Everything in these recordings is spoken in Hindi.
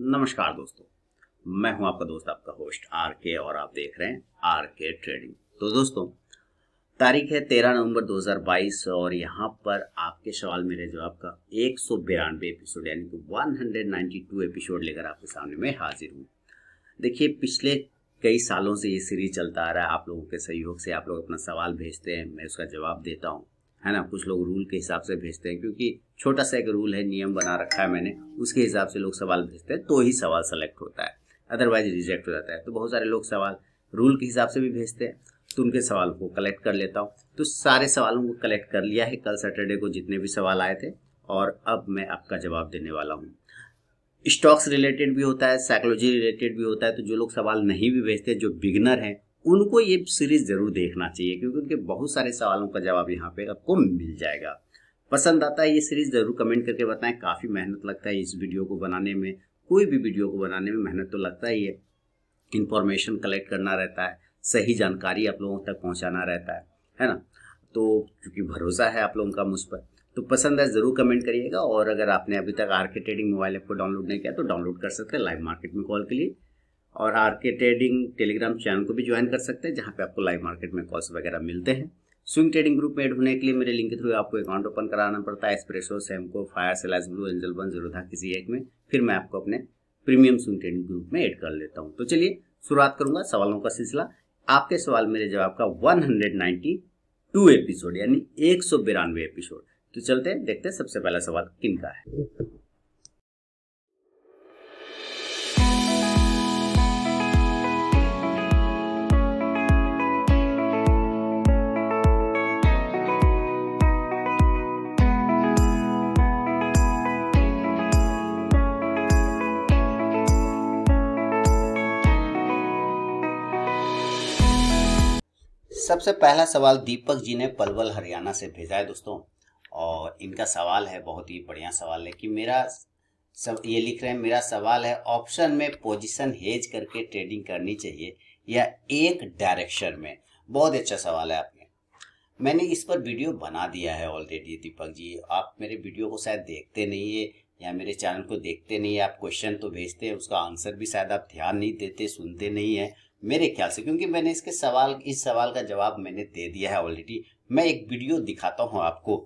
नमस्कार दोस्तों, मैं हूं आपका दोस्त, आपका होस्ट आर के, और आप देख रहे हैं आर के ट्रेडिंग। तो दोस्तों, तारीख है 13 नवंबर 2022 और यहाँ पर आपके सवाल मेरे जवाब का 192 एपिसोड यानी कि 192 एपिसोड लेकर आपके सामने मैं हाजिर हूँ। देखिए, पिछले कई सालों से ये सीरीज चलता आ रहा है। आप लोगों के सहयोग से आप लोग अपना सवाल भेजते हैं, मैं उसका जवाब देता हूँ, है ना। कुछ लोग रूल के हिसाब से भेजते हैं, क्योंकि छोटा सा एक रूल है, नियम बना रखा है मैंने, उसके हिसाब से लोग सवाल भेजते हैं तो ही सवाल सेलेक्ट होता है, अदरवाइज रिजेक्ट हो जाता है। तो बहुत सारे लोग सवाल रूल के हिसाब से भी भेजते हैं, तो उनके सवाल को कलेक्ट कर लेता हूँ। तो सारे सवालों को कलेक्ट कर लिया है कल सैटरडे को जितने भी सवाल आए थे, और अब मैं आपका जवाब देने वाला हूँ। स्टॉक्स रिलेटेड भी होता है, साइकोलॉजी रिलेटेड भी होता है। तो जो लोग सवाल नहीं भी भेजते, जो बिगनर हैं, उनको ये सीरीज जरूर देखना चाहिए, क्योंकि उनके बहुत सारे सवालों का जवाब यहाँ पे आपको मिल जाएगा। पसंद आता है ये सीरीज जरूर कमेंट करके बताएं। काफ़ी मेहनत लगता है इस वीडियो को बनाने में, कोई भी वीडियो को बनाने में मेहनत तो लगता ही है। इंफॉर्मेशन कलेक्ट करना रहता है, सही जानकारी आप लोगों तक पहुँचाना रहता है ना। तो क्योंकि भरोसा है आप लोगों का मुझ पर, तो पसंद है ज़रूर कमेंट करिएगा। और अगर आपने अभी तक आर के ट्रेडिंग मोबाइल ऐप को डाउनलोड नहीं किया तो डाउनलोड कर सकते हैं लाइव मार्केट में कॉल के लिए, और आर के ट्रेडिंग टेलीग्राम चैनल को भी ज्वाइन कर सकते हैं, जहां पे आपको लाइव मार्केट में कॉल्स वगैरह मिलते हैं। स्विंग ट्रेडिंग ग्रुप में ऐड होने के लिए मेरे लिंक के थ्रू आपको अकाउंट ओपन कराना पड़ता है। Espresso, Samco, Fyers, Alice Blue, Angel One, Zerodha किसी एक में, फिर मैं आपको अपने प्रीमियम स्विंग ट्रेडिंग ग्रुप में ऐड कर लेता हूँ। तो चलिए शुरुआत करूंगा सवालों का सिलसिला। आपके सवाल मेरे जवाब का 192 एपिसोड यानी 192 एपिसोड। तो चलते हैं, देखते हैं सबसे पहला सवाल किन का है। सबसे पहला सवाल दीपक जी ने पलवल हरियाणा से भेजा है दोस्तों, और इनका सवाल है, बहुत ही बढ़िया सवाल है कि ये लिख रहे हैं, मेरा सवाल है ऑप्शन में पोजीशन हेज करके ट्रेडिंग करनी चाहिए या एक डायरेक्शन में। बहुत अच्छा सवाल है आपने, मैंने इस पर वीडियो बना दिया है ऑलरेडी। दीपक जी, आप मेरे वीडियो को शायद देखते नहीं है या मेरे चैनल को देखते नहीं है। आप क्वेश्चन तो भेजते हैं, उसका आंसर भी शायद आप ध्यान नहीं देते, सुनते नहीं है मेरे ख्याल से, क्योंकि मैंने इस सवाल का जवाब मैंने दे दिया है ऑलरेडी। मैं एक वीडियो दिखाता हूं आपको,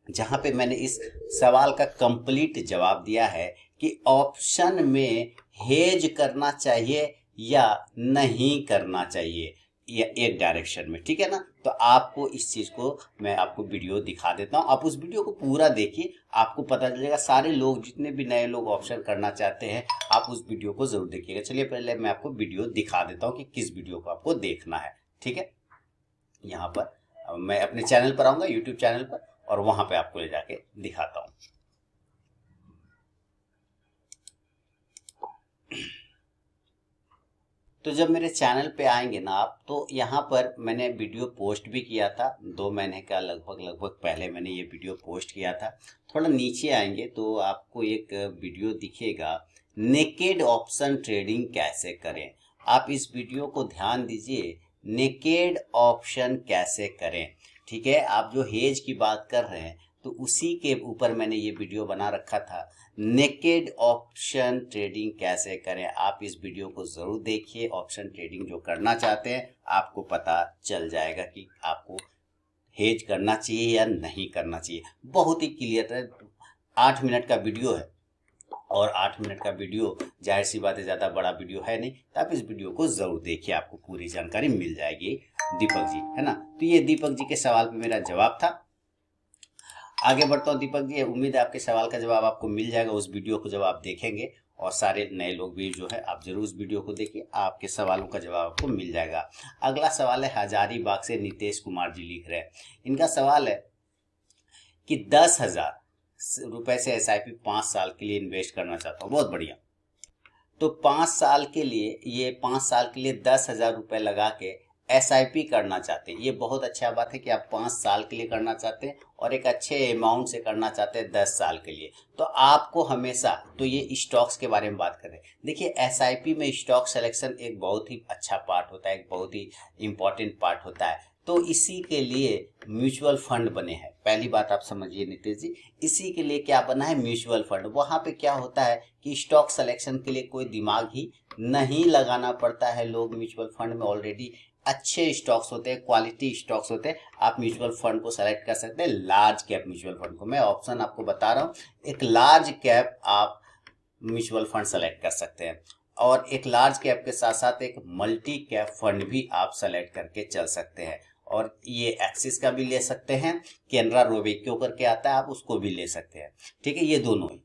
जहां पे मैंने इस सवाल का कंप्लीट जवाब दिया है कि ऑप्शन में हेज करना चाहिए या नहीं करना चाहिए, या एक डायरेक्शन में, ठीक है ना। तो आपको इस चीज को मैं आपको वीडियो दिखा देता हूं, आप उस वीडियो को पूरा देखिए, आपको पता चलेगा। सारे लोग, जितने भी नए लोग ऑप्शन करना चाहते हैं, आप उस वीडियो को जरूर देखिएगा। चलिए पहले मैं आपको वीडियो दिखा देता हूं कि किस वीडियो को आपको देखना है, ठीक है। यहाँ पर मैं अपने चैनल पर आऊंगा, यूट्यूब चैनल पर, और वहां पे आपको ले जाके दिखाता हूं। तो जब मेरे चैनल पे आएंगे ना आप, तो यहाँ पर मैंने वीडियो पोस्ट भी किया था 2 महीने का लगभग पहले मैंने ये वीडियो पोस्ट किया था। थोड़ा नीचे आएंगे तो आपको एक वीडियो दिखेगा, नेकेड ऑप्शन ट्रेडिंग कैसे करें। आप इस वीडियो को ध्यान दीजिए, नेकेड ऑप्शन कैसे करें, ठीक है। आप जो हेज की बात कर रहे हैं तो उसी के ऊपर मैंने ये वीडियो बना रखा था, नेकेड ऑप्शन ट्रेडिंग कैसे करें। आप इस वीडियो को जरूर देखिए। ऑप्शन ट्रेडिंग जो करना चाहते हैं, आपको पता चल जाएगा कि आपको हेज करना चाहिए या नहीं करना चाहिए। बहुत ही क्लियर है, 8 मिनट का वीडियो है, और 8 मिनट का वीडियो जाहिर सी बात है, ज़्यादा बड़ा वीडियो है नहीं। तो आप इस वीडियो को जरूर देखिए, आपको पूरी जानकारी मिल जाएगी दीपक जी, है ना। तो ये दीपक जी के सवाल पे मेरा जवाब था। आगे बढ़ता हूँ दीपक जी, उम्मीद है आपके सवाल का जवाब आपको मिल जाएगा उस वीडियो को जब आप देखेंगे, और सारे नए लोग भी जो है आप जरूर उस वीडियो को देखिए, आपके सवालों का जवाब आपको मिल जाएगा। अगला सवाल है हजारीबाग से नितेश कुमार जी लिख रहे हैं। इनका सवाल है कि 10,000 रुपए से SIP 5 साल के लिए इन्वेस्ट करना चाहता हूँ। बहुत बढ़िया। तो 5 साल के लिए 10,000 रुपए लगा के SIP करना चाहते हैं। ये बहुत अच्छा बात है कि आप 5 साल के लिए करना चाहते हैं और एक अच्छे अमाउंट से करना चाहते हैं 10 साल के लिए। तो आपको हमेशा, तो ये स्टॉक्स के बारे में बात करें, देखिए SIP में स्टॉक सिलेक्शन एक बहुत ही अच्छा पार्ट होता है, एक बहुत ही इंपॉर्टेंट पार्ट होता है। तो इसी के लिए म्यूचुअल फंड बने हैं। पहली बात आप समझिए नितेश जी, इसी के लिए क्या बना है म्यूचुअल फंड। वहां पे क्या होता है कि स्टॉक सिलेक्शन के लिए कोई दिमाग ही नहीं लगाना पड़ता है। लोग म्यूचुअल फंड में ऑलरेडी अच्छे स्टॉक्स होते हैं, क्वालिटी स्टॉक्स होते हैं, आप म्यूचुअल फंड को सेलेक्ट कर सकते हैं। लार्ज कैप म्यूचुअल फंड को मैं ऑप्शन आपको बता रहा हूँ, एक लार्ज कैप आप म्यूचुअल फंड सेलेक्ट कर सकते हैं, और एक लार्ज कैप के साथ साथ एक मल्टी कैप फंड भी आप सेलेक्ट करके चल सकते हैं। और ये एक्सिस का भी ले सकते हैं, कैनरा रोबेको करके आता है, आप उसको भी ले सकते हैं। ठीक है, ये दोनों ही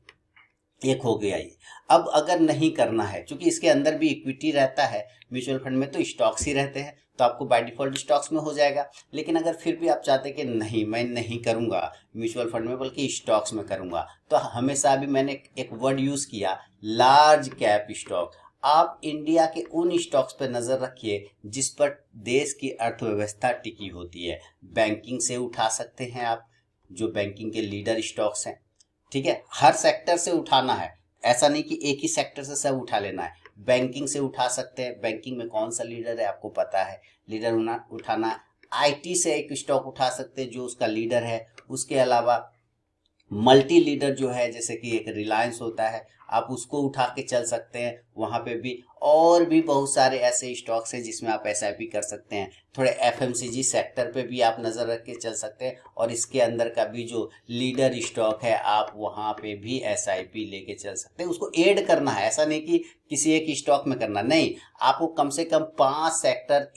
एक हो गया ये। अब अगर नहीं करना है, क्योंकि इसके अंदर भी इक्विटी रहता है, म्यूचुअल फंड में तो स्टॉक्स ही रहते हैं, तो आपको बाय डिफॉल्ट स्टॉक्स में हो जाएगा। लेकिन अगर फिर भी आप चाहते हैं कि नहीं मैं नहीं करूंगा म्यूचुअल फंड में बल्कि स्टॉक्स में करूंगा, तो हमेशा अभी मैंने एक वर्ड यूज किया, लार्ज कैप स्टॉक। आप इंडिया के उन स्टॉक्स पर नजर रखिए जिस पर देश की अर्थव्यवस्था टिकी होती है। बैंकिंग से उठा सकते हैं आप, जो बैंकिंग के लीडर स्टॉक्स हैं। ठीक है, हर सेक्टर से उठाना है, ऐसा नहीं कि एक ही सेक्टर से सब उठा लेना है। बैंकिंग से उठा सकते हैं, बैंकिंग में कौन सा लीडर है आपको पता है, लीडर उठाना। आईटी से एक स्टॉक उठा सकते हैं जो उसका लीडर है। उसके अलावा मल्टी लीडर जो है, जैसे कि एक रिलायंस होता है, आप उसको उठा के चल सकते हैं। वहां पे भी और भी बहुत सारे ऐसे स्टॉक्स हैं जिसमें आप एसआईपी कर सकते हैं। थोड़े एफएमसीजी सेक्टर पे भी आप नजर रख के चल सकते हैं, और इसके अंदर का भी जो लीडर स्टॉक है आप वहां पे भी एसआईपी लेके चल सकते हैं। उसको ऐड करना है, ऐसा नहीं कि किसी एक स्टॉक में करना, नहीं, आपको कम से कम 5 सेक्टर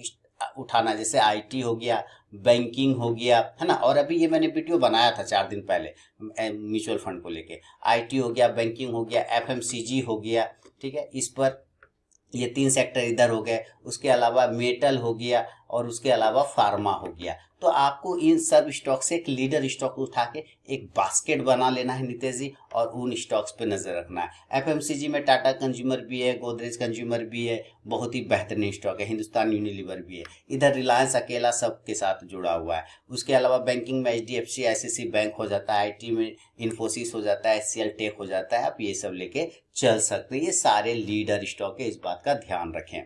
उठाना, जैसे आईटी हो गया, बैंकिंग हो गया, है ना। और अभी ये मैंने वीडियो बनाया था 4 दिन पहले म्यूचुअल फंड को लेके। आईटी हो गया, बैंकिंग हो गया, एफएमसीजी हो गया, ठीक है, इस पर ये 3 सेक्टर इधर हो गए। उसके अलावा मेटल हो गया, और उसके अलावा फार्मा हो गया। तो आपको इन सब स्टॉक से एक लीडर स्टॉक उठा के एक बास्केट बना लेना है नितेश जी, और उन स्टॉक्स पे नजर रखना है। एफएमसीजी में टाटा कंज्यूमर भी है, गोदरेज कंज्यूमर भी है, बहुत ही बेहतरीन स्टॉक है। हिंदुस्तान यूनिलीवर भी है। इधर रिलायंस अकेला सबके साथ जुड़ा हुआ है। उसके अलावा बैंकिंग में एचडीएफसी आईसीआईसी बैंक हो जाता है, आईटी में इन्फोसिस हो जाता है, एचसीएल टेक हो जाता है। आप ये सब लेके चल सकते हैं। ये सारे लीडर स्टॉक है, इस बात का ध्यान रखें।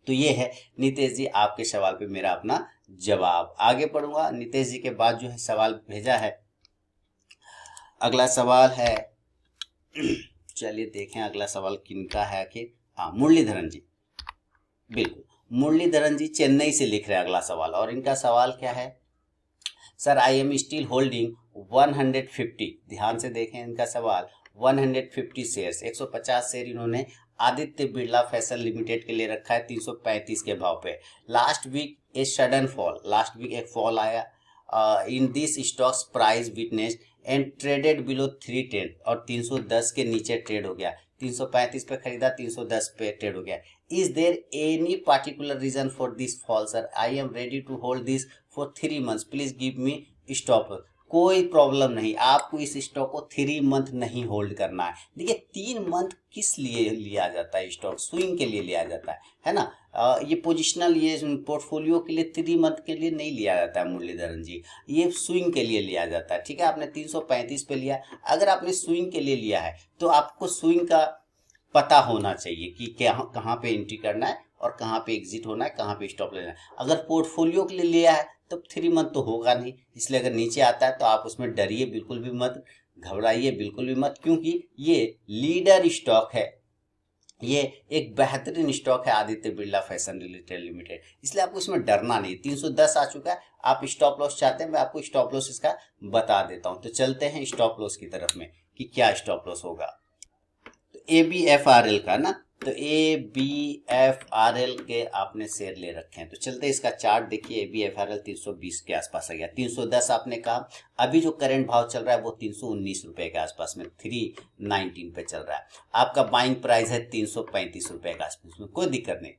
तो ये है नितेश जी आपके सवाल पे मेरा अपना जवाब। आगे पढ़ूंगा। नितेश जी के बाद जो है सवाल भेजा है, अगला सवाल है, चलिए देखें अगला सवाल किनका है आखिर। हाँ, मुरलीधरन जी, बिल्कुल मुरलीधरन जी चेन्नई से लिख रहे हैं अगला सवाल। और इनका सवाल क्या है, sir I am still holding 150, ध्यान से देखें इनका सवाल, 150 शेयर्स, 150 शेयर इन्होंने आदित्य बिरला फैशन लिमिटेड के लिए रखा है 335 के भाव पे। Last week a sudden fall, last week एक फॉल आया in this stocks price witness and traded below 310, और 310 के नीचे ट्रेड हो गया। 335 पे खरीदा, 310 पे ट्रेड हो गया। Is there any particular reason for this fall sir, I am ready to hold this for 3 months, please give me stop. कोई प्रॉब्लम नहीं, आपको इस स्टॉक को 3 मंथ नहीं होल्ड करना है। देखिए 3 मंथ किस लिए लिया जाता है, स्टॉक स्विंग के लिए लिया जाता है ना। ये पोजिशनल, ये पोर्टफोलियो के लिए 3 मंथ के लिए नहीं लिया जाता है मुरलीधरन जी, ये स्विंग के लिए लिया जाता है। ठीक है, आपने 335 पे लिया, अगर आपने स्विंग के लिए लिया है तो आपको स्विंग का पता होना चाहिए कि कहाँ पे एंट्री करना है और कहाँ पे एग्जिट होना है, कहाँ पे स्टॉप लेना है। अगर पोर्टफोलियो के लिए लिया है तो 3 मंथ तो होगा नहीं, इसलिए अगर नीचे आता है तो आप उसमें डरिए बिल्कुल भी मत, घबराइए बिल्कुल भी मत, क्योंकि ये लीडर स्टॉक है, ये एक बेहतरीन स्टॉक है आदित्य बिरला फैशन लिमिटेड, इसलिए आपको इसमें डरना नहीं। 310 आ चुका है, आप स्टॉप लॉस चाहते हैं, मैं आपको स्टॉप लॉस इसका बता देता हूं। तो चलते हैं स्टॉप लॉस की तरफ में कि क्या स्टॉप लॉस होगा। तो ABFRL का ना, तो ABFRL के आपने शेयर ले रखे हैं, तो चलते इसका चार्ट देखिए। ABFRL 320 के आसपास आ गया, 310 आपने कहा, अभी जो करंट भाव चल रहा है वो 319 रुपए के आसपास में, 319 पे चल रहा है। आपका बाइंग प्राइस है 335 रुपए के आसपास में, कोई दिक्कत नहीं,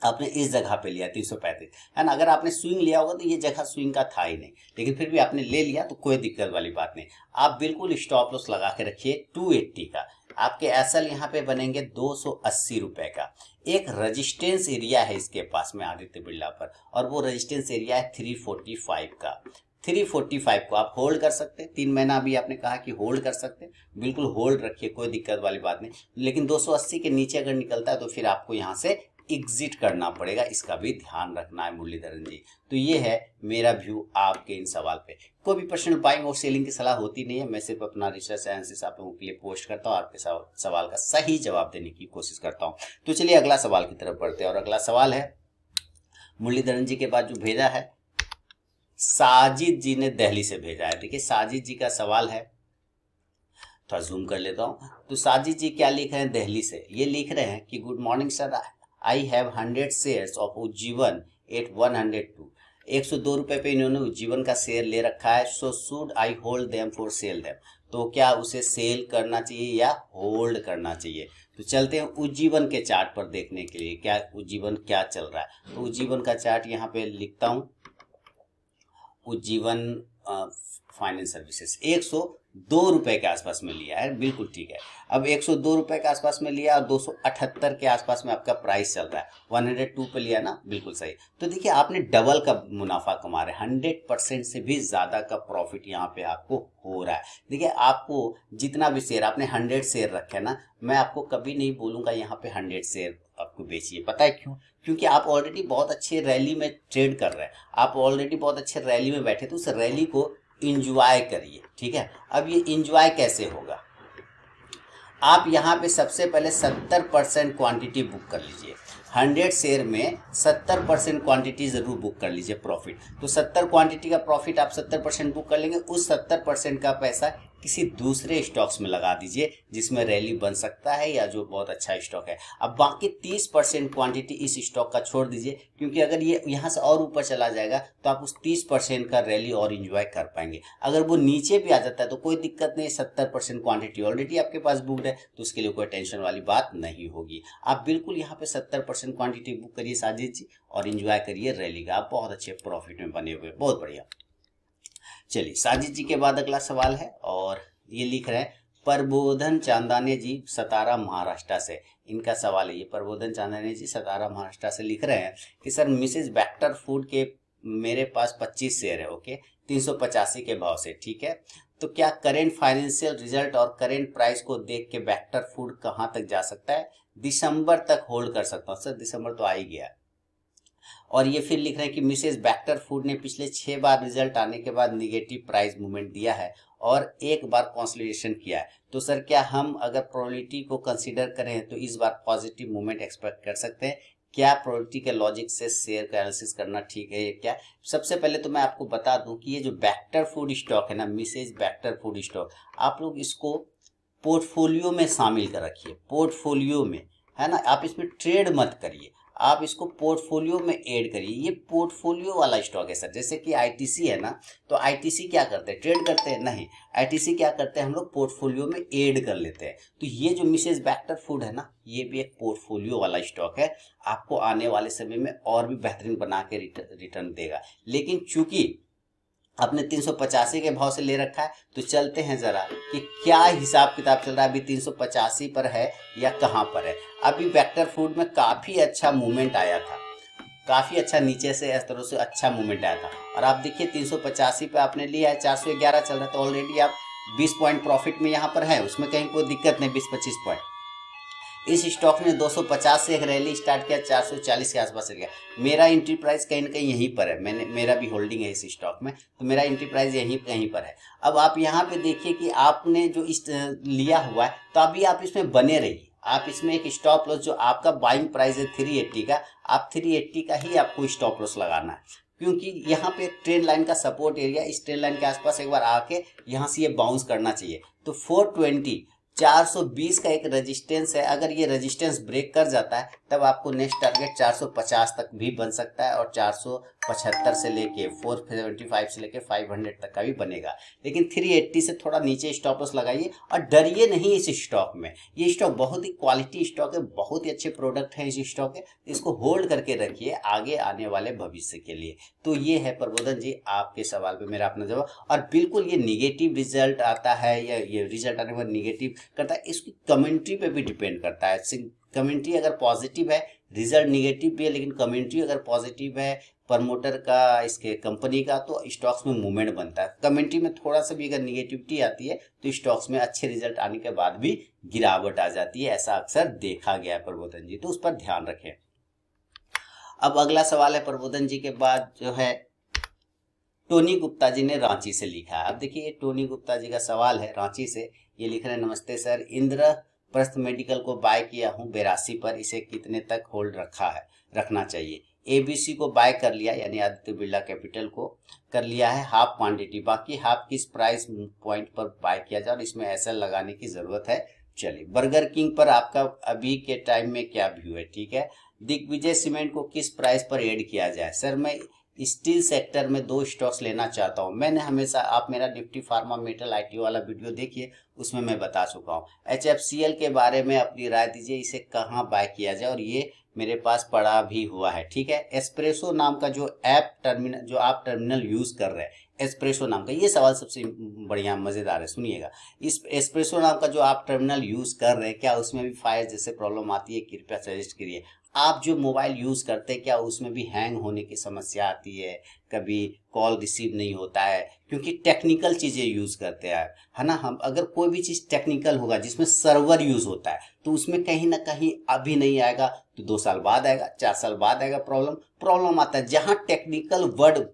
आपने इस जगह पे लिया 335, है ना। अगर आपने स्विंग लिया होगा तो ये जगह स्विंग का था ही नहीं, लेकिन फिर भी आपने ले लिया तो कोई दिक्कत वाली बात नहीं। आप बिल्कुल स्टॉप लॉस लगा के रखिए 280 का। आपके एसएल यहाँ पे बनेंगे 280 रुपए का। एक रेजिस्टेंस एरिया है इसके पास में आदित्य बिरला पर, और वो रेजिस्टेंस एरिया है 345 का। 345 को आप होल्ड कर सकते हैं, 3 महीना भी आपने कहा कि होल्ड कर सकते हैं, बिल्कुल होल्ड रखिए, कोई दिक्कत वाली बात नहीं। लेकिन 280 के नीचे अगर निकलता है तो फिर आपको यहाँ से एग्जिट करना पड़ेगा, इसका भी ध्यान रखना है मुरलीधरन जी। तो ये है मेरा व्यू आपके इन सवाल पे। कोई भी पर्सनल बाइंग और सेलिंग की सलाह होती नहीं है, मैं सिर्फ अपना रिसर्च एनालिसिस आप लोगों के लिए पोस्ट करता हूँ, आपके सवाल का सही जवाब देने की कोशिश करता हूँ। तो चलिए अगला सवाल की तरफ बढ़ते हैं, और अगला सवाल है मुरलीधरन जी के बाद जो भेजा है साजिद जी ने दिल्ली से भेजा है। देखिए साजिद जी का सवाल है, थोड़ा जूम कर लेता हूँ। तो साजिद जी क्या लिख रहे हैं दिल्ली से, ये लिख रहे हैं कि good morning sir, I have 100 shares of Ujjivan at 102। 102 रुपए पे इन्होंने उज्जीवन का शेयर ले रखा है। So should I hold them for sell them, तो क्या उसे सेल करना चाहिए या होल्ड करना चाहिए। तो चलते हैं उज्जीवन के चार्ट पर देखने के लिए क्या उज्जीवन क्या चल रहा है। तो उज्जीवन का चार्ट यहाँ पे लिखता हूँ, उज्जीवन फाइनेंस सर्विसेज 102 रुपए के आसपास में लिया है, बिल्कुल ठीक है। अब 102 रुपए के आसपास में लिया और 278 के आसपास में आपका प्राइस चल रहा है, 102 पे लिया ना, बिल्कुल सही। तो देखिए आपने डबल का मुनाफा कमा रहे हैं, 100% से भी ज्यादा का प्रॉफिट यहाँ पे आपको हो रहा है। देखिए आपको जितना भी शेयर आपने 100 शेयर रखे ना, मैं आपको कभी नहीं बोलूंगा यहाँ पे 100 शेयर आपको बेचिए। पता है क्यों? क्योंकि आप ऑलरेडी बहुत अच्छे रैली में ट्रेड कर रहे हैं, आप ऑलरेडी बहुत अच्छे रैली में बैठे, तो उस रैली को इंजॉय करिए, ठीक है। अब ये इंजॉय कैसे होगा, आप यहाँ पे सबसे पहले 70% क्वांटिटी बुक कर लीजिए। 100 शेयर में 70% क्वांटिटी जरूर बुक कर लीजिए प्रॉफिट। तो 70 क्वांटिटी का प्रॉफिट आप 70% बुक कर लेंगे, उस 70% का पैसा किसी दूसरे स्टॉक्स में लगा दीजिए जिसमें रैली बन सकता है या जो बहुत अच्छा स्टॉक है। अब बाकी 30% क्वांटिटी इस स्टॉक का छोड़ दीजिए, क्योंकि अगर ये यहाँ से और ऊपर चला जाएगा तो आप उस 30% का रैली और इंजॉय कर पाएंगे। अगर वो नीचे भी आ जाता है तो कोई दिक्कत नहीं, 70% क्वांटिटी ऑलरेडी आपके पास बुकड है, तो उसके लिए कोई टेंशन वाली बात नहीं होगी। आप बिल्कुल यहाँ पे 70% क्वांटिटी बुक करिए साजिद जी, और इंजॉय करिए रैली का, आप बहुत अच्छे प्रॉफिट में बने हुए, बहुत बढ़िया। चलिए साजिद जी के बाद अगला सवाल है, और ये लिख रहे हैं प्रबोधन चांदाने जी सतारा महाराष्ट्र से। इनका सवाल है, ये प्रबोधन चांदाने जी सतारा महाराष्ट्र से लिख रहे हैं कि सर मिसेज बैक्टर फूड के मेरे पास 25 शेयर है, ओके, 385 के भाव से, ठीक है। तो क्या करेंट फाइनेंशियल रिजल्ट और करेंट प्राइस को देख के बैक्टर फूड कहाँ तक जा सकता है? दिसंबर तक होल्ड कर सकता हूँ। सर दिसंबर तो आ ही गया। और ये फिर लिख रहे हैं कि मिसेज बैक्टर फूड ने पिछले 6 बार रिजल्ट आने के बाद निगेटिव प्राइस मूवमेंट दिया है और एक बार कंसोलिडेशन किया है। तो सर क्या हम अगर प्रोबेबिलिटी को कंसीडर करें तो इस बार पॉजिटिव मूवमेंट एक्सपेक्ट कर सकते हैं? क्या प्रोबेबिलिटी के लॉजिक से शेयर का एनालिसिस करना ठीक है क्या? सबसे पहले तो मैं आपको बता दूं कि ये जो बैक्टर फूड स्टॉक है ना, मिसेज बैक्टर फूड स्टॉक, आप लोग इसको पोर्टफोलियो में शामिल कर रखिए, पोर्टफोलियो में, है ना। आप इसमें ट्रेड मत करिए, आप इसको पोर्टफोलियो में ऐड करिए। ये पोर्टफोलियो वाला स्टॉक है सर, जैसे कि आईटीसी है ना, तो आईटीसी क्या करते हैं, ट्रेड करते हैं? नहीं, आईटीसी क्या करते हैं, हम लोग पोर्टफोलियो में ऐड कर लेते हैं। तो ये जो मिसेज बैक्टर फूड है ना, ये भी एक पोर्टफोलियो वाला स्टॉक है, आपको आने वाले समय में और भी बेहतरीन बना के रिटर्न देगा। लेकिन चूंकि आपने 385 के भाव से ले रखा है, तो चलते हैं जरा कि क्या हिसाब किताब चल रहा है, अभी 385 पर है या कहां पर है। अभी वेक्टर फूड में काफी अच्छा मूवमेंट आया था, काफी अच्छा नीचे से इस तरह से अच्छा मूवमेंट आया था, और आप देखिए 385 पे आपने लिया है, 411 चल रहा है, तो ऑलरेडी आप 20 पॉइंट प्रॉफिट में यहाँ पर है, उसमें कहीं कोई दिक्कत नहीं, 20-25 पॉइंट। इस स्टॉक ने 250 से एक रैली स्टार्ट किया, 440 के आसपास चल गया। मेरा एंट्री प्राइस कहीं ना कहीं यहीं पर है, मेरा भी होल्डिंग है इस स्टॉक में, तो मेरा एंट्री प्राइस यहीं कहीं पर है। अब आप यहाँ पे देखिए कि आपने जो लिया हुआ है, तो अभी आप इसमें बने रहिए। आप इसमें एक स्टॉप लॉस, जो आपका बाइंग प्राइस है 380 का, आप 380 का ही आपको स्टॉप लॉस लगाना है, क्योंकि यहाँ पे ट्रेंड लाइन का सपोर्ट एरिया, इस ट्रेंड लाइन के आसपास एक बार आके यहाँ से ये बाउंस करना चाहिए। तो 420 का एक रेजिस्टेंस है, अगर ये रेजिस्टेंस ब्रेक कर जाता है तब आपको नेक्स्ट टारगेट 450 तक भी बन सकता है, और 475 से लेके 475 से लेके 500 तक का भी बनेगा। लेकिन 380 से थोड़ा नीचे स्टॉप लॉस लगाइए, और डरिए नहीं इस स्टॉक में। ये स्टॉक बहुत ही क्वालिटी स्टॉक है, बहुत ही अच्छे प्रोडक्ट है इस स्टॉक के, इसको होल्ड करके रखिए आगे आने वाले भविष्य के लिए। तो ये है प्रबोधन जी आपके सवाल पे मेरा अपना जवाब। और बिल्कुल ये निगेटिव रिजल्ट आता है या ये रिजल्ट आने के बाद निगेटिव करता है, इसकी कमेंट्री पे भी डिपेंड करता है। कमेंट्री अगर पॉजिटिव है, रिजल्ट निगेटिव भी है, लेकिन कमेंट्री अगर पॉजिटिव है प्रमोटर का, इसके कंपनी का, तो स्टॉक्स में मूवमेंट बनता है। कमेंट्री में थोड़ा सा भी अगर निगेटिविटी आती है तो स्टॉक्स में अच्छे रिजल्ट आने के बाद भी गिरावट आ जाती है, ऐसा अक्सर देखा गया है प्रबोधन जी, तो उस पर ध्यान रखें। अब अगला सवाल है प्रबोधन जी के बाद जो है टोनी गुप्ता जी ने रांची से लिखा है। अब देखिए टोनी गुप्ता जी का सवाल है रांची से, ये लिख रहे हैं, नमस्ते सर, इंद्रप्रस्थ मेडिकल को बाय किया हूँ 82 पर, इसे कितने तक होल्ड रखना चाहिए। एबीसी को बाय कर लिया, यानी आदित्य बिरला कैपिटल को कर लिया है हाफ क्वांटिटी, बाकी हाफ किस प्राइस पॉइंट पर बाय किया जाए और इसमें एसएल लगाने की जरूरत है। चलिए, बर्गर किंग पर आपका अभी के टाइम में क्या व्यू है, ठीक है। दिग्विजय सीमेंट को किस प्राइस पर ऐड किया जाए। सर मैं स्टील सेक्टर में 2 स्टॉक्स लेना चाहता हूं। मैंने हमेशा, आप मेरा निफ्टी फार्मा मेटल आईटी वाला वीडियो देखिए, उसमें मैं बता चुका हूं। एचएफसीएल के बारे में अपनी राय दीजिए, इसे कहां बाय किया जाए, और ये मेरे पास पड़ा भी हुआ है, ठीक है। एस्प्रेसो नाम का जो आप टर्मिनल यूज कर रहे हैं, एस्प्रेसो नाम का, ये सवाल सबसे बढ़िया मजेदार है, सुनिएगा। इस एस्प्रेसो नाम का जो आप टर्मिनल यूज कर रहे हैं, क्या उसमें भी फायर जैसे प्रॉब्लम आती है, कृपया सजेस्ट करिए। आप जो मोबाइल यूज करते हैं, क्या उसमें भी हैंग होने की समस्या आती है, कभी कॉल रिसीव नहीं होता है, क्योंकि टेक्निकल चीजें यूज करते हैं, है ना। हम अगर कोई भी चीज टेक्निकल होगा जिसमें सर्वर यूज होता है, तो उसमें कहीं ना कहीं अभी नहीं आएगा तो 2 साल बाद आएगा, 4 साल बाद आएगा। प्रॉब्लम आता है जहां टेक्निकल वर्ड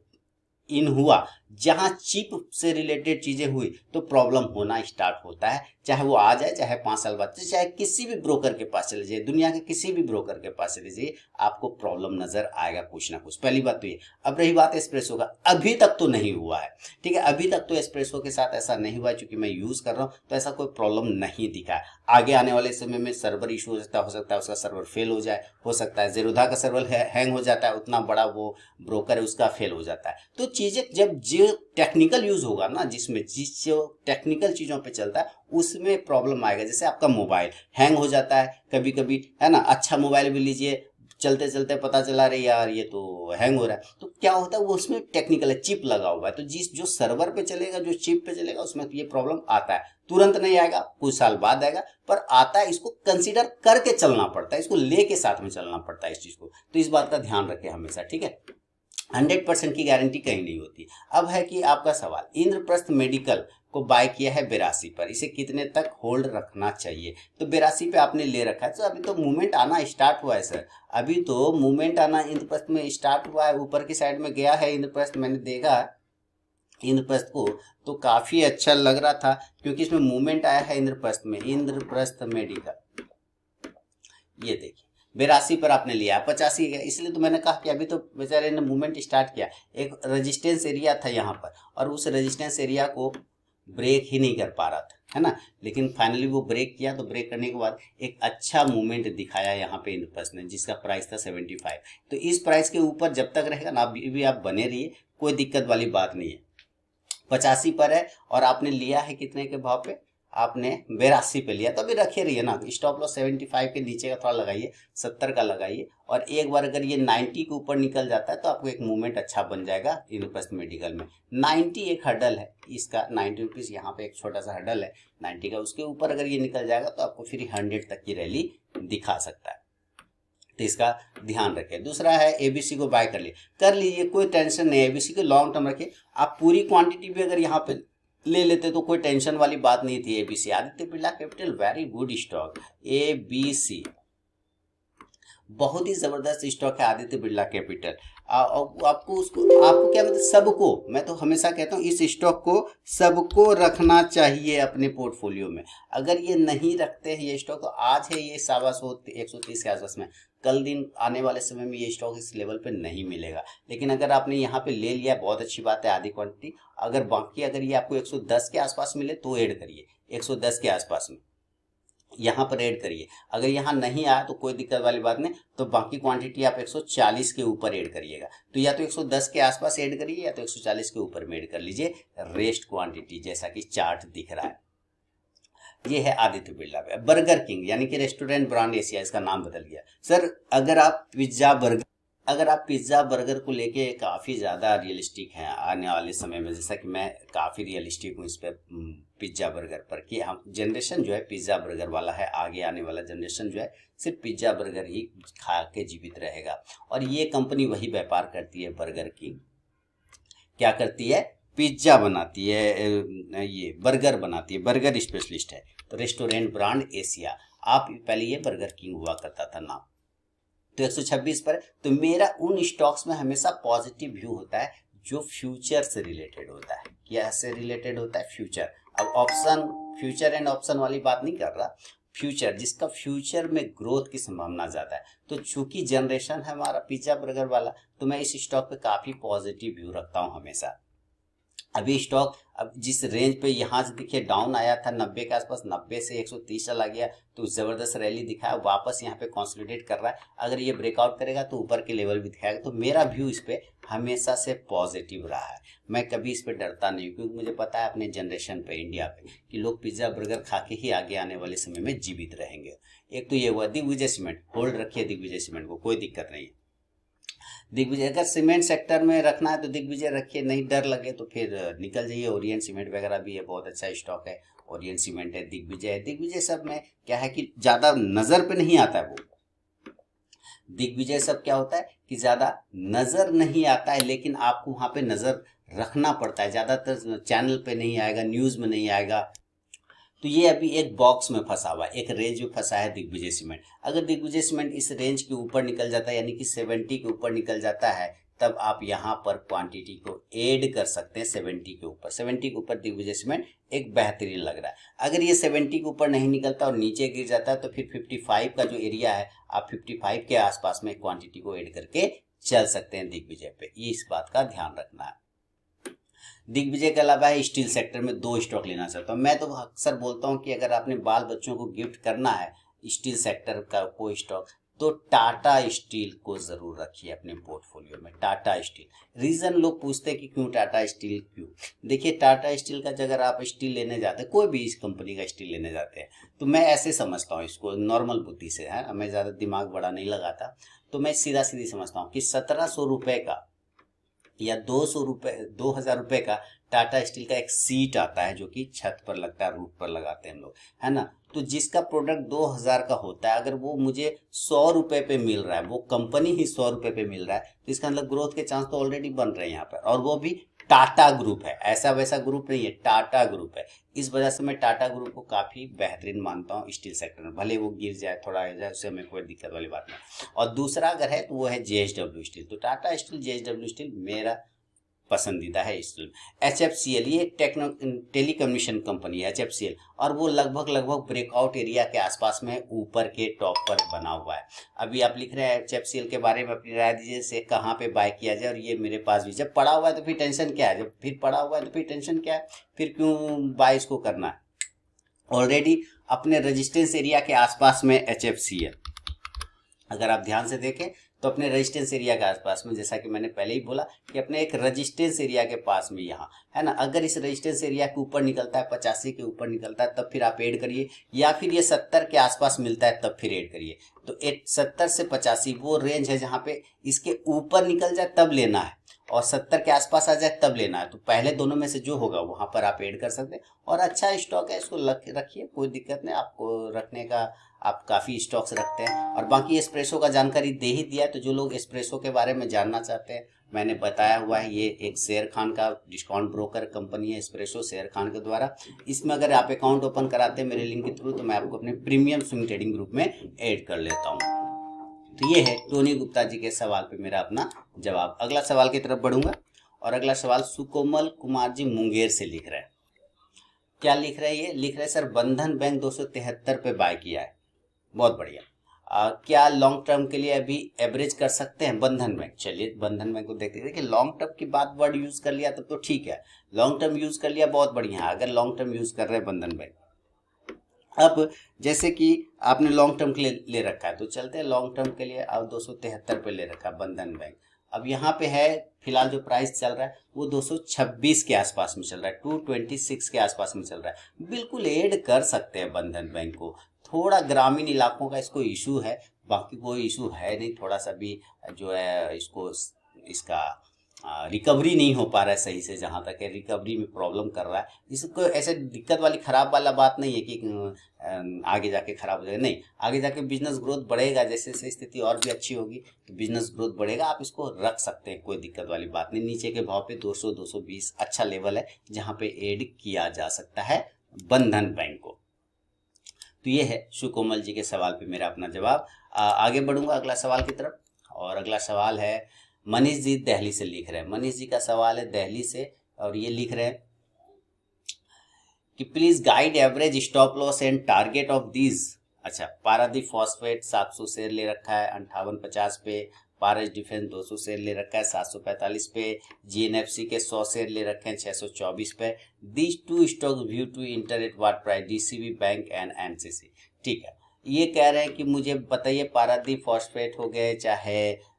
इन हुआ, जहां चिप से रिलेटेड चीजें हुई, तो प्रॉब्लम होना स्टार्ट होता है, चाहे वो आ जाए, चाहे 5 साल बाद, चाहे किसी भी ब्रोकर के पास चले जाइए, दुनिया के किसी भी ब्रोकर के पास चले जाइए, आपको प्रॉब्लम नजर आएगा कुछ ना कुछ। पहली बात तो ये। अब रही बात एस्प्रेसो का, अभी तक तो नहीं हुआ है, ठीक है, अभी तक तो एस्प्रेसो के साथ ऐसा नहीं हुआ है, क्योंकि मैं यूज कर रहा हूं तो ऐसा कोई प्रॉब्लम नहीं दिखा है। आगे आने वाले समय में सर्वर इशू हो सकता है उसका सर्वर फेल हो जाए, हो सकता है जेरोधा का सर्वर हैंग हो जाता है, उतना बड़ा वो ब्रोकर है उसका फेल हो जाता है। तो चीजें जब जो टेक्निकल यूज होगा ना, जिसमें जो टेक्निकल चीजों पे चलता है, उसमें प्रॉब्लम आएगा। जैसे आपका मोबाइल हैंग हो जाता है कभी कभी, है ना, अच्छा मोबाइल भी लीजिए, चलते चलते पता चला रहे यार ये तो हैंग हो रहा है, तो क्या होता है, वो उसमें टेक्निकल है, चिप लगा हुआ है, तो जो सर्वर पे चलेगा, जो चिप पे चलेगा, उसमें तो ये प्रॉब्लम आता है। तुरंत नहीं आएगा, कुछ साल बाद आएगा, पर आता है। इसको कंसीडर करके चलना पड़ता है, इसको लेके साथ में चलना पड़ता है इस चीज को, तो इस बात का ध्यान रखें हमेशा, ठीक है। 100% की गारंटी कहीं नहीं होती। अब है कि आपका सवाल, इंद्रप्रस्थ मेडिकल को बाय किया है 82 पर, इसे कितने तक होल्ड रखना चाहिए। तो 82 पे आपने ले रखा है, तो अभी तो मूवमेंट आना स्टार्ट हुआ है सर, अभी तो मूवमेंट आना इंद्रप्रस्थ में स्टार्ट हुआ है, ऊपर की साइड में गया है इंद्रप्रस्थ, मैंने देखा इंद्रप्रस्थ को, तो काफी अच्छा लग रहा था, क्योंकि इसमें मूवमेंट आया है इंद्रप्रस्थ में, इंद्रप्रस्थ मेडिकल, ये देखिए 82 पर आपने लिया, 85 गया, इसलिए तो मैंने कहा कि अभी तो बेचारे ने मूवमेंट स्टार्ट किया। एक रेजिस्टेंस एरिया था यहाँ पर, और उस रेजिस्टेंस एरिया को ब्रेक ही नहीं कर पा रहा था, है ना, लेकिन फाइनली वो ब्रेक किया। तो ब्रेक करने के बाद एक अच्छा मूवमेंट दिखाया यहाँ पे इंद्रप्रस्थ ने, जिसका प्राइस था 75। तो इस प्राइस के ऊपर जब तक रहेगा ना, अभी भी आप बने रहिए, कोई दिक्कत वाली बात नहीं है। 85 पर है और आपने लिया है कितने के भाव पे, आपने 82 पे लिया, तो अभी रखे रहिए ना। स्टॉप लॉस 75 के नीचे का थोड़ा लगाइए, 70 का लगाइए, और एक बार अगर ये 90 के ऊपर निकल जाता है तो आपको एक मूवमेंट अच्छा बन जाएगा इंद्रप्रस्थ मेडिकल में। 90 एक हर्डल है इसका, 90 रुपीज यहाँ पे एक छोटा सा हर्डल है 90 का, उसके ऊपर अगर ये निकल जाएगा तो आपको फिर 100 तक की रैली दिखा सकता है, तो इसका ध्यान रखें। दूसरा है एबीसी को बाय कर लीजिए, कोई टेंशन नहीं, एबीसी को लॉन्ग टर्म रखिए। आप पूरी क्वांटिटी भी अगर यहाँ पे ले लेते तो कोई टेंशन वाली बात नहीं थी। ABC, Aditya Birla capital, very good stock. ABC बहुत ही जबरदस्त स्टॉक है आदित्य बिरला कैपिटल। आपको क्या मतलब, सबको, मैं तो हमेशा कहता हूँ इस स्टॉक को सबको रखना चाहिए अपने पोर्टफोलियो में। अगर ये नहीं रखते हैं ये स्टॉक, तो आज है ये 130 के आसपास में, कल दिन आने वाले समय में ये स्टॉक इस लेवल पे नहीं मिलेगा। लेकिन अगर आपने यहाँ पे ले लिया, बहुत अच्छी बात है, आधी क्वांटिटी। अगर बाकी अगर ये आपको 110 के आसपास मिले तो ऐड करिए, 110 के आसपास में यहाँ पर ऐड करिए। अगर यहाँ नहीं आया तो कोई दिक्कत वाली बात नहीं, तो बाकी क्वांटिटी आप 140 के ऊपर ऐड करिएगा। तो या तो 110 के आसपास ऐड करिए, या तो 140 के ऊपर में ऐड कर लीजिए रेस्ट क्वांटिटी, जैसा कि चार्ट दिख रहा है। ये है आदित्य बिरला। बर्गर किंग यानी कि रेस्टोरेंट ब्रांड एशिया, इसका नाम बदल गया। सर अगर आप पिज्जा बर्गर को लेके काफ़ी ज़्यादा रियलिस्टिक हैं आने वाले समय में, जैसा कि मैं काफ़ी रियलिस्टिक हूँ इस पर, पिज्ज़ा बर्गर पर, कि हम जनरेशन जो है पिज्ज़ा बर्गर वाला है, आगे आने वाला जनरेशन जो है सिर्फ पिज्ज़ा बर्गर ही खा के जीवित रहेगा। और ये कंपनी वही व्यापार करती है, बर्गर किंग क्या करती है, पिज्ज़ा बनाती है, ये बर्गर बनाती है, बर्गर स्पेशलिस्ट है। तो रेस्टोरेंट ब्रांड एशिया, आप पहले ये बर्गर किंग हुआ करता था नाम। तो 126 पर, तो मेरा उन स्टॉक्स में हमेशा पॉजिटिव व्यू होता है जो फ्यूचर से रिलेटेड होता है। क्या से रिलेटेड होता है? फ्यूचर। अब ऑप्शन, फ्यूचर एंड ऑप्शन वाली बात नहीं कर रहा, फ्यूचर जिसका फ्यूचर में ग्रोथ की संभावना ज्यादा है। तो चूंकि जनरेशन है हमारा पिज्जा बर्गर वाला, तो मैं इस स्टॉक पे काफी पॉजिटिव व्यू रखता हूं हमेशा। अभी स्टॉक अब जिस रेंज पे यहाँ से देखिए डाउन आया था 90 के आसपास, 90 से 130 चला गया, तो जबरदस्त रैली दिखाया, वापस यहाँ पे कंसोलिडेट कर रहा है। अगर ये ब्रेकआउट करेगा तो ऊपर के लेवल भी दिखाएगा। तो मेरा व्यू इस पे हमेशा से पॉजिटिव रहा है। मैं कभी इस पे डरता नहीं, क्योंकि मुझे पता है अपने जनरेशन पे, इंडिया पे, कि लोग पिज्जा बर्गर खा के ही आगे आने वाले समय में जीवित रहेंगे। एक तो ये हुआ। दिग्विजय सीमेंट, होल्ड रखिए दिग्विजय सीमेंट को, कोई दिक्कत नहीं है। दिग्विजय अगर सीमेंट सेक्टर में रखना है तो दिग्विजय रखिए, नहीं डर लगे तो फिर निकल जाइए। ओरिएंट सीमेंट वगैरह भी है, बहुत अच्छा स्टॉक है। ओरिएंट सीमेंट है, दिग्विजय है। दिग्विजय सब में क्या है कि ज्यादा नजर पे नहीं आता है वो। दिग्विजय सब क्या होता है कि ज्यादा नजर नहीं आता है, लेकिन आपको वहां पे नजर रखना पड़ता है। ज्यादातर चैनल पे नहीं आएगा, न्यूज में नहीं आएगा। तो ये अभी एक बॉक्स में फंसा हुआ है, एक रेंज में फंसा है दिग्विजय सीमेंट। अगर दिग्विजय सीमेंट इस रेंज के ऊपर निकल जाता है, यानी कि 70 के ऊपर निकल जाता है, तब आप यहाँ पर क्वांटिटी को ऐड कर सकते हैं 70 के ऊपर। 70 के ऊपर दिग्विजय सीमेंट एक बेहतरीन लग रहा है। अगर ये 70 के ऊपर नहीं निकलता और नीचे गिर जाता है, तो फिर 55 का जो एरिया है, आप 55 के आसपास में क्वांटिटी को ऐड करके चल सकते हैं दिग्विजय पे। ये इस बात का ध्यान रखना है। दिग्विजय के अलावा स्टील सेक्टर में 2 स्टॉक लेना चाहता हूँ। मैं तो अक्सर बोलता हूँ कि अगर आपने बाल बच्चों को गिफ्ट करना है स्टील सेक्टर का कोई स्टॉक, तो टाटा स्टील को जरूर रखिए अपने पोर्टफोलियो में। टाटा स्टील, रीजन लोग पूछते हैं कि क्यों टाटा स्टील, क्यों? देखिए टाटा स्टील का अगर आप स्टील लेने जाते हैं, कोई भी इस कंपनी का स्टील लेने जाते हैं, तो मैं ऐसे समझता हूँ इसको, नॉर्मल बुद्धि से है, मैं ज्यादा दिमाग बड़ा नहीं लगाता। तो मैं सीधा सीधी समझता हूँ कि 1700 रुपए का या 2000 रुपए का टाटा स्टील का एक सीट आता है, जो कि छत पर लगता है, रूफ पर लगाते हैं हम लोग, है ना। तो जिसका प्रोडक्ट 2000 का होता है, अगर वो मुझे 100 रुपए पे मिल रहा है, वो कंपनी ही 100 रुपए पे मिल रहा है, तो इसका मतलब ग्रोथ के चांस तो ऑलरेडी बन रहे हैं यहाँ पर। और वो भी टाटा ग्रुप है, ऐसा वैसा ग्रुप नहीं है, टाटा ग्रुप है। इस वजह से मैं टाटा ग्रुप को काफी बेहतरीन मानता हूँ स्टील सेक्टर में। भले वो गिर जाए, थोड़ा गिर जाए, उससे हमें कोई दिक्कत वाली बात नहीं। और दूसरा अगर है तो वो है जेएसडब्ल्यू स्टील। तो टाटा स्टील, जेएसडब्ल्यू स्टील मेरा पसंदीदा है स्टील। HFCL, ये टेलीकम्युनिकेशन कंपनी है HFCL, और वो लगभग ब्रेकआउट एरिया के आसपास में ऊपर के टॉप पर बना हुआ है। अभी आप लिख रहे हैं HFCL के बारे में, अपनी राय दीजिए से कहाँ पे बाय किया जाए। और ये मेरे पास भी, जब पड़ा हुआ है तो फिर टेंशन क्या है, जब फिर पड़ा हुआ है तो फिर टेंशन क्या है, फिर क्यों बाय इसको करना है। ऑलरेडी अपने रेजिस्टेंस एरिया के आसपास में HFCL, अगर आप ध्यान से देखें तो अपने रेजिस्टेंस एरिया के आसपास में, जैसा कि मैंने पहले ही बोला कि अपने एक रेजिस्टेंस एरिया के पास में यहाँ है ना, अगर इस रेजिस्टेंस एरिया के ऊपर निकलता है, 85 के ऊपर निकलता है, तब फिर आप ऐड करिए, या फिर ये 70 के आसपास मिलता है तब फिर ऐड करिए। तो 70 से 85 वो रेंज है जहाँ पे इसके ऊपर निकल जाए तब लेना है, और 70 के आसपास आ जाए तब लेना है। तो पहले दोनों में से जो होगा वहां पर आप ऐड कर सकते हैं। और अच्छा स्टॉक है, इसको रखिए, कोई दिक्कत नहीं, आपको रखने का आप काफ़ी स्टॉक्स रखते हैं। और बाकी एस्प्रेसो का जानकारी दे ही दिया है, तो जो लोग एस्प्रेसो के बारे में जानना चाहते हैं, मैंने बताया हुआ है, ये एक शेर खान का डिस्काउंट ब्रोकर कंपनी है एस्प्रेसो, शेर खान के द्वारा। इसमें अगर आप अकाउंट ओपन कराते हैं मेरे लिंक के थ्रू, तो मैं आपको अपने प्रीमियम स्विंग ट्रेडिंग ग्रुप में ऐड कर लेता हूँ। तो ये है टोनी गुप्ता जी के सवाल पे मेरा अपना जवाब। अगला सवाल की तरफ बढ़ूंगा, और अगला सवाल सुकोमल कुमार जी मुंगेर से लिख रहे हैं। क्या लिख रहे हैं? ये लिख रहे हैं, सर बंधन बैंक 273 पे बाय किया है, बहुत बढ़िया। क्या लॉन्ग टर्म के लिए अभी एवरेज कर सकते हैं बंधन बैंक? चलिए बंधन बैंक को देखते हैं। देखिए लॉन्ग टर्म की बात वर्ड यूज कर लिया तब तो ठीक है, लॉन्ग टर्म यूज कर लिया बहुत बढ़िया है, अगर लॉन्ग टर्म यूज कर रहे हैं बंधन बैंक। अब जैसे कि आपने लॉन्ग टर्म के लिए ले रखा है, तो चलते हैं लॉन्ग टर्म के लिए। अब 273 पे ले रखा है बंधन बैंक। अब यहाँ पे है फिलहाल जो प्राइस चल रहा है वो 226 के आसपास में चल रहा है, 226 के आसपास में चल रहा है। बिल्कुल ऐड कर सकते हैं बंधन बैंक को। थोड़ा ग्रामीण इलाकों का इसको इशू है, बाकी कोई इशू है नहीं। थोड़ा सा भी जो है इसको इसका रिकवरी नहीं हो पा रहा है सही से, जहाँ तक है रिकवरी में प्रॉब्लम कर रहा है। इसको ऐसे दिक्कत वाली खराब वाला बात नहीं है कि आगे जाके खराब हो जाएगा, नहीं, आगे जाके बिजनेस ग्रोथ बढ़ेगा, जैसे जैसे स्थिति और भी अच्छी होगी तो बिजनेस ग्रोथ बढ़ेगा। आप इसको रख सकते हैं, कोई दिक्कत वाली बात नहीं। नीचे के भाव पे 200-220 अच्छा लेवल है जहाँ पे ऐड किया जा सकता है बंधन बैंक को। तो ये है सुकोमल जी के सवाल पे मेरा अपना जवाब। आगे बढ़ूंगा अगला सवाल की तरफ, और अगला सवाल है मनीष जी दिल्ली से लिख रहे हैं। मनीष जी का सवाल है दिल्ली से, और ये लिख रहे हैं कि please guide average stop loss and target of these. अच्छा, पारादीप फॉस्फेट 700 शेयर ले रखा है 5850 पे, पारस डिफेंस 200 शेयर ले रखा है 745 पे, जीएनएफसी के 100 शेयर ले रखे हैं 624 पे। These two stocks view to enter at what price, DCB bank and NCC. ठीक है, ये कह रहे हैं कि मुझे बताइए पारादीप फॉस्फेट हो गए चाहे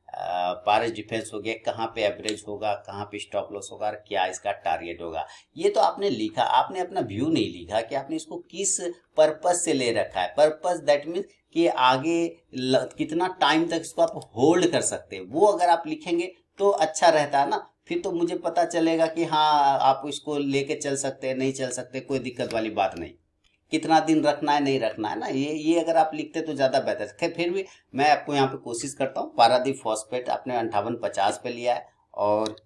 पारस डिफेंस हो गया, कहाँ पे एवरेज होगा, कहाँ पे स्टॉप लॉस होगा, और क्या इसका टारगेट होगा। ये तो आपने लिखा, आपने अपना व्यू नहीं लिखा कि आपने इसको किस पर्पज से ले रखा है। पर्पज दैट मीन्स कि आगे कितना टाइम तक इसको आप होल्ड कर सकते हैं, वो अगर आप लिखेंगे तो अच्छा रहता है ना। फिर तो मुझे पता चलेगा कि हाँ आप इसको लेके चल सकते हैं, नहीं चल सकते, कोई दिक्कत वाली बात नहीं। कितना दिन रखना है नहीं रखना है ना, ये अगर आप लिखते तो ज़्यादा बेहतर है। खैर फिर भी मैं आपको यहाँ पे कोशिश करता हूँ। पारादीप फॉस्फेट आपने 5850 पे लिया है, और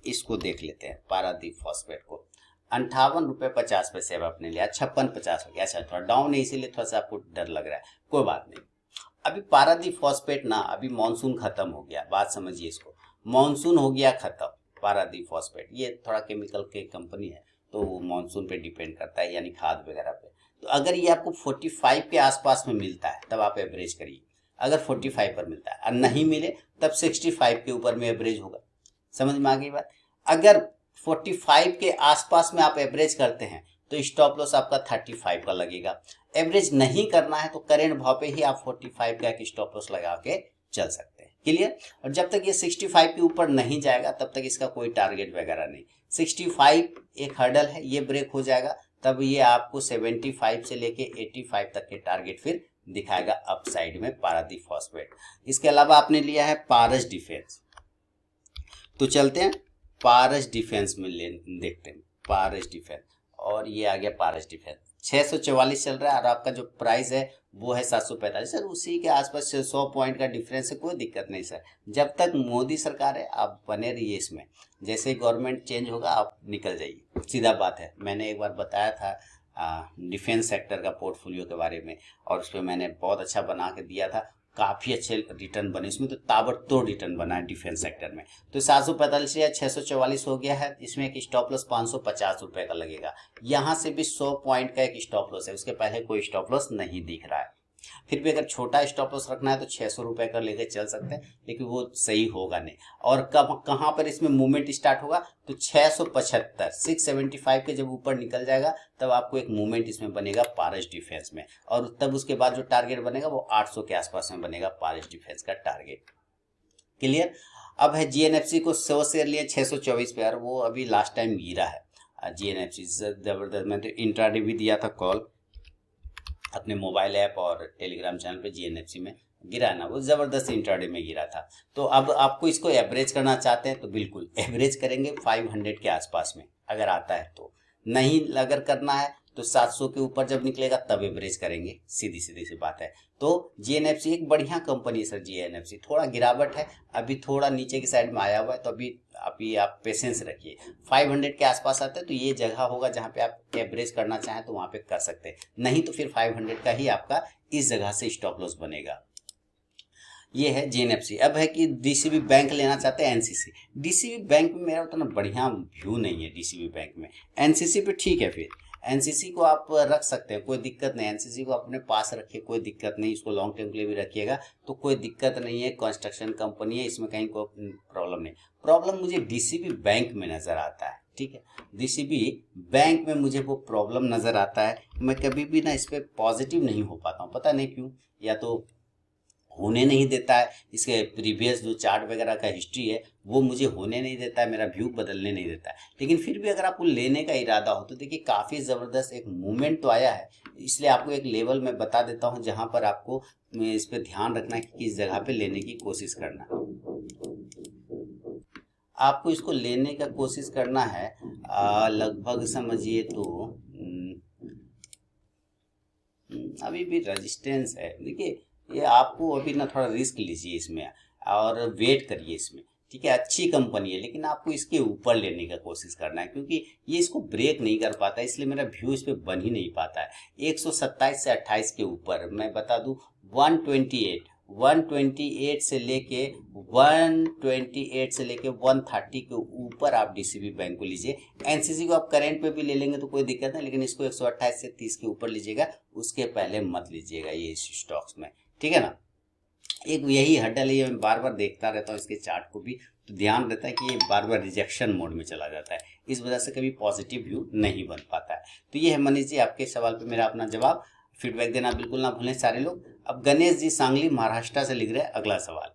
इसको देख लेते हैं। पारादीप फॉस्फेट को 58.50 अब आपने लिया, 56.50 हो गया। अच्छा, थोड़ा डाउन है इसीलिए थोड़ा सा आपको डर लग रहा है, कोई बात नहीं। अभी पारादीप फॉस्फेट ना, अभी मानसून खत्म हो गया, बात समझिए इसको, मानसून हो गया खत्म। पारादीप फॉस्फेट ये थोड़ा केमिकल की कंपनी है, तो वो मानसून पे डिपेंड करता है, यानी खाद वगैरह पे। तो अगर ये आपको 45 के आसपास में मिलता है तब आप एवरेज करिए। अगर 45 पर मिलता है और नहीं मिले तब 65 के ऊपर में एवरेज होगा। समझ में आ गई बात। अगर 45 के आसपास में आप एवरेज करते हैं तो स्टॉप लॉस आपका 35 का लगेगा। एवरेज नहीं करना है तो करेंट भाव पे ही आप 45 का एक स्टॉप लॉस लगा के चल सकते हैं। क्लियर। और जब तक ये 65 के ऊपर नहीं जाएगा तब तक इसका कोई टारगेट वगैरह नहीं। 65 एक हर्डल है, ये ब्रेक हो जाएगा तब ये आपको 75 से लेके 85 तक के टारगेट फिर दिखाएगा अपसाइड में पारादीप फॉस्फेट। इसके अलावा आपने लिया है पारस डिफेंस, तो चलते हैं पारस डिफेंस में देखते हैं। पारस डिफेंस, और ये आ गया पारस डिफेंस 644 चल रहा है, और आपका जो प्राइस है वो है 745। सर उसी के आसपास 100 पॉइंट का डिफरेंस है, कोई दिक्कत नहीं सर। जब तक मोदी सरकार है आप बने रहिए इसमें, जैसे गवर्नमेंट चेंज होगा आप निकल जाइए, सीधा बात है। मैंने एक बार बताया था डिफेंस सेक्टर का पोर्टफोलियो के बारे में, और उस पर मैंने बहुत अच्छा बना के दिया था, काफ़ी अच्छे रिटर्न बने इसमें, तो ताबड़तोड़ रिटर्न बना है डिफेंस सेक्टर में। तो 745 या 644 हो गया है, इसमें एक स्टॉप लॉस 550 रुपये का लगेगा। यहाँ से भी 100 पॉइंट का एक स्टॉप लॉस है, उसके पहले कोई स्टॉप लॉस नहीं दिख रहा है। फिर भी अगर छोटा स्टॉप लॉस रखना है तो 600 रुपये का लेकर चल सकते हैं, लेकिन वो सही होगा नहीं। और कब कहाँ पर इसमें मूवमेंट स्टार्ट होगा तो 675 675 के जब ऊपर निकल जाएगा तब आपको एक मूवमेंट इसमें बनेगा पारस डिफेंस में, और तब उसके बाद जो टारगेट बनेगा वो 800 के आसपास में बनेगा पारस डिफेंस का टारगेट। क्लियर। अब है जीएनएफसी को 100 शेयर लिए 624 पे, यार वो अभी लास्ट टाइम गिरा है जीएनएफसी जबरदस्त। मैंने तो इंट्राडे भी दिया था कॉल अपने मोबाइल ऐप और टेलीग्राम चैनल पे, जीएनएफसी में गिरा ना, वो ज़बरदस्त इंट्राडे में गिरा था। तो अब आपको इसको एवरेज करना चाहते हैं तो बिल्कुल एवरेज करेंगे 500 के आसपास में अगर आता है तो, नहीं अगर करना है तो 700 के ऊपर जब निकलेगा तब एवरेज करेंगे, सीधी सी बात है। तो जीएनएफसी एक बढ़िया कंपनी है सर। जीएनएफसी थोड़ा गिरावट है, अभी थोड़ा नीचे की साइड में आया हुआ है, तो अभी आप पेशेंस रखिए। 500 के आसपास आते हैं तो ये जगह होगा जहाँ पे आप एवरेज करना चाहें तो वहाँ पे कर सकते हैं, नहीं तो फिर 500 का ही आपका इस जगह से स्टॉप लॉस बनेगा। ये है जीएनएफसी। अब है कि डीसीबी बैंक लेना चाहते हैं एनसीसी। डीसीबी बैंक में मेरा उतना बढ़िया व्यू नहीं है डीसीबी बैंक में, एनसीसी पे ठीक है। फिर एनसीसी को आप रख सकते हैं, कोई दिक्कत नहीं। एनसीसी को अपने पास रखिए, कोई दिक्कत नहीं। इसको लॉन्ग टर्म के लिए भी रखिएगा तो कोई दिक्कत नहीं है। कंस्ट्रक्शन कंपनी है, इसमें कहीं कोई प्रॉब्लम नहीं। प्रॉब्लम मुझे डीसीबी बैंक में नज़र आता है, ठीक है। डीसीबी बैंक में मुझे वो प्रॉब्लम नज़र आता है, मैं कभी भी ना इस पर पॉजिटिव नहीं हो पाता हूँ, पता नहीं क्यों। या तो होने नहीं देता है, इसके प्रीवियस जो चार्ट वगैरह का हिस्ट्री है वो मुझे होने नहीं देता है, मेरा व्यू बदलने नहीं देता है। लेकिन फिर भी अगर आपको लेने का इरादा हो तो देखिए काफ़ी ज़बरदस्त एक मूवमेंट तो आया है, इसलिए आपको एक लेवल में बता देता हूँ जहाँ पर आपको इस पर ध्यान रखना है कि किस जगह पे लेने की कोशिश करना है। आपको इसको लेने का कोशिश करना है लगभग समझिए तो अभी भी रेजिस्टेंस है। देखिए ये आपको अभी ना थोड़ा रिस्क लीजिए इसमें और वेट करिए इसमें, ठीक है, अच्छी कंपनी है, लेकिन आपको इसके ऊपर लेने का कोशिश करना है, क्योंकि ये इसको ब्रेक नहीं कर पाता, इसलिए मेरा व्यू इस पे बन ही नहीं पाता है। 127 से 28 के ऊपर मैं बता दूं 128 से लेके 130 के ऊपर आप डीसीबी बैंक को लीजिए। एनसीसी को आप करंट पे भी ले लेंगे तो कोई दिक्कत नहीं, लेकिन इसको 128 से 30 के ऊपर लीजिएगा, उसके पहले मत लीजिएगा ये स्टॉक्स में, ठीक है ना। एक यही हडल है, ये मैं बार बार देखता रहता हूँ इसके चार्ट को भी, तो ध्यान रहता है कि ये बार बार रिजेक्शन मोड में चला जाता है, इस वजह से कभी पॉजिटिव व्यू नहीं बन पाता है। तो ये है मनीष जी आपके सवाल पे मेरा अपना जवाब। फीडबैक देना बिल्कुल ना भूलें सारे लोग। अब गणेश जी सांगली महाराष्ट्र से लिख रहे हैं अगला सवाल।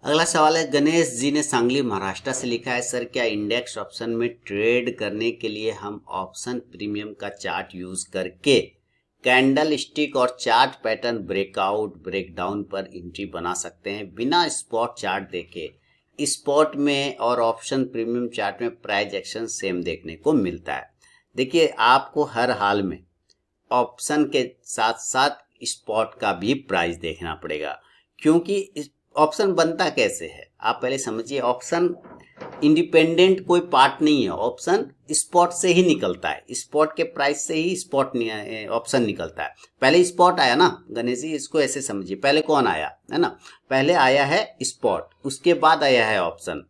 अगला सवाल है, गणेश जी ने सांगली महाराष्ट्र से लिखा है, सर क्या इंडेक्स ऑप्शन में ट्रेड करने के लिए हम ऑप्शन प्रीमियम का चार्ट यूज करके कैंडल स्टिक और चार्ट पैटर्न ब्रेकआउट ब्रेकडाउन पर एंट्री बना सकते हैं बिना स्पॉट चार्ट देखे? स्पॉट में और ऑप्शन प्रीमियम चार्ट में प्राइस एक्शन सेम देखने को मिलता है। देखिए, आपको हर हाल में ऑप्शन के साथ साथ स्पॉट का भी प्राइस देखना पड़ेगा, क्योंकि ऑप्शन बनता कैसे है आप पहले समझिए। ऑप्शन इंडिपेंडेंट कोई पार्ट नहीं है, ऑप्शन स्पॉट से ही निकलता है, स्पॉट के प्राइस से ही स्पॉट ऑप्शन निकलता है। पहले स्पॉट आया ना गणेश जी, इसको ऐसे समझिए, पहले कौन आया है ना, पहले आया है स्पॉट, उसके बाद आया है ऑप्शन,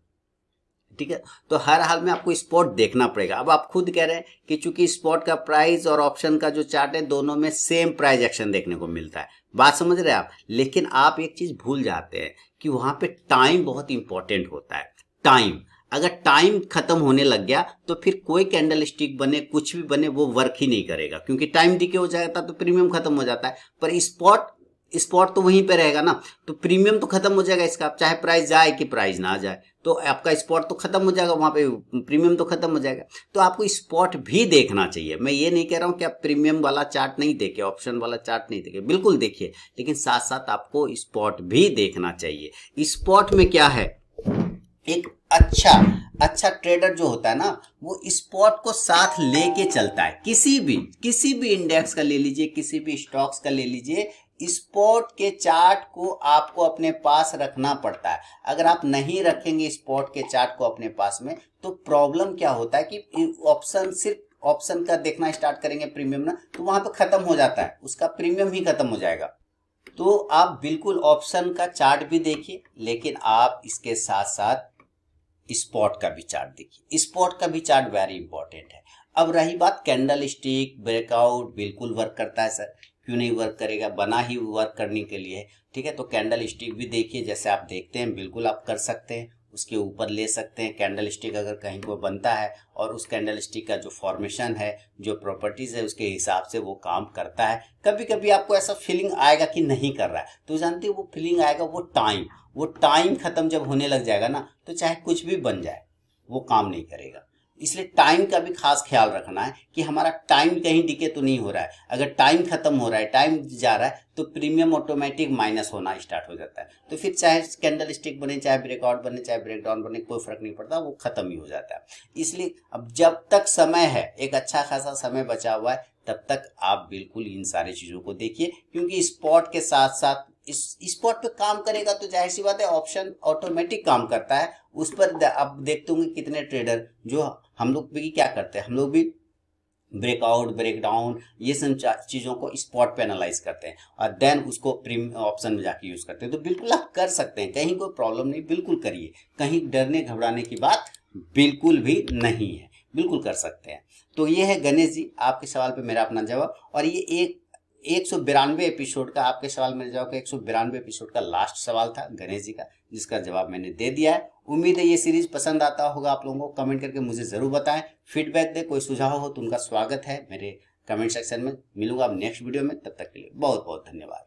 ठीक है। तो हर हाल में आपको स्पॉट देखना पड़ेगा। अब आप खुद कह रहे हैं कि चूंकि स्पॉट का प्राइस और ऑप्शन का जो चार्ट है दोनों में सेम प्राइस एक्शन देखने को मिलता है, बात समझ रहे हैं आप। लेकिन आप एक चीज भूल जाते हैं कि वहां पे टाइम बहुत इंपॉर्टेंट होता है। टाइम, अगर टाइम खत्म होने लग गया तो फिर कोई कैंडल स्टिक बने कुछ भी बने वो वर्क ही नहीं करेगा, क्योंकि टाइम डिके हो जाता तो प्रीमियम खत्म हो जाता है। पर स्पॉट तो वहीं पे रहेगा ना, तो प्रीमियम तो खत्म हो जाएगा इसका, चाहे प्राइस जाए कि प्राइस ना जाए, तो आपका स्पॉट तो खत्म हो जाएगा, वहां पे प्रीमियम तो खत्म हो जाएगा। तो आपको स्पॉट भी देखना चाहिए। मैं ये नहीं कह रहा हूं कि आप प्रीमियम वाला चार्ट नहीं देखे, ऑप्शन वाला चार्ट नहीं देखे, बिल्कुल देखिए, लेकिन साथ साथ आपको स्पॉट भी देखना चाहिए। स्पॉट में क्या है, एक अच्छा ट्रेडर जो होता है ना, वो स्पॉट को साथ लेके चलता है। किसी भी इंडेक्स का ले लीजिए, किसी भी स्टॉक्स का ले लीजिए, स्पॉट के चार्ट को आपको अपने पास रखना पड़ता है। अगर आप नहीं रखेंगे स्पॉट के चार्ट को अपने पास में, तो प्रॉब्लम क्या होता है कि सिर्फ ऑप्शन का देखना स्टार्ट करेंगे प्रीमियम ना, तो वहां पे खत्म हो जाता है, उसका प्रीमियम ही खत्म हो जाएगा। तो आप बिल्कुल ऑप्शन का चार्ट भी देखिए, लेकिन आप इसके साथ साथ स्पॉट का भी चार्ट देखिए। स्पॉट का भी चार्ट वेरी इंपॉर्टेंट है। अब रही बात कैंडल स्टिक ब्रेकआउट, बिल्कुल वर्क करता है सर, क्यों नहीं वर्क करेगा, बना ही वर्क करने के लिए, ठीक है। तो कैंडल स्टिक भी देखिए, जैसे आप देखते हैं बिल्कुल आप कर सकते हैं, उसके ऊपर ले सकते हैं। कैंडल स्टिक अगर कहीं को बनता है और उस कैंडल स्टिक का जो फॉर्मेशन है, जो प्रॉपर्टीज है, उसके हिसाब से वो काम करता है। कभी कभी आपको ऐसा फीलिंग आएगा कि नहीं कर रहा है, तो जानते हैं वो फीलिंग आएगा, वो टाइम खत्म जब होने लग जाएगा ना, तो चाहे कुछ भी बन जाए वो काम नहीं करेगा। इसलिए टाइम का भी खास ख्याल रखना है कि हमारा टाइम कहीं डिके तो नहीं हो रहा है। अगर टाइम खत्म हो रहा है, टाइम जा रहा है, तो प्रीमियम ऑटोमेटिक माइनस होना स्टार्ट हो जाता है। तो फिर चाहे कैंडल स्टिक बने, चाहे ब्रेकआउट बने, चाहे ब्रेकडाउन बने, कोई फर्क नहीं पड़ता, वो खत्म ही हो जाता है। इसलिए अब जब तक समय है, एक अच्छा खासा समय बचा हुआ है, तब तक आप बिल्कुल इन सारी चीजों को देखिए, क्योंकि स्पॉट के साथ साथ इस स्पॉट पे काम करेगा तो जाहिर सी बात है ऑप्शन ऑटोमेटिक काम करता है। उस पर आप देखते होंगे कितने ट्रेडर, जो हम लोग भी क्या करते हैं, हम लोग भी ब्रेकआउट ब्रेकडाउन ये सब चीज़ों को स्पॉट पे एनालाइज करते हैं और देन उसको प्रीमियम ऑप्शन में जाके यूज़ करते हैं। तो बिल्कुल आप कर सकते हैं, कहीं कोई प्रॉब्लम नहीं, बिल्कुल करिए, कहीं डरने घबराने की बात बिल्कुल भी नहीं है, बिल्कुल कर सकते हैं। तो ये है गणेश जी आपके सवाल पे मेरा अपना जवाब। और ये 192 एपिसोड का, आपके सवाल मेरे जवाब का 192 एपिसोड का लास्ट सवाल था गणेश जी का, जिसका जवाब मैंने दे दिया है। उम्मीद है ये सीरीज पसंद आता होगा आप लोगों को। कमेंट करके मुझे जरूर बताएं, फीडबैक दे, कोई सुझाव हो तो उनका स्वागत है मेरे कमेंट सेक्शन में। मिलूंगा अब नेक्स्ट वीडियो में, तब तक के लिए बहुत बहुत धन्यवाद।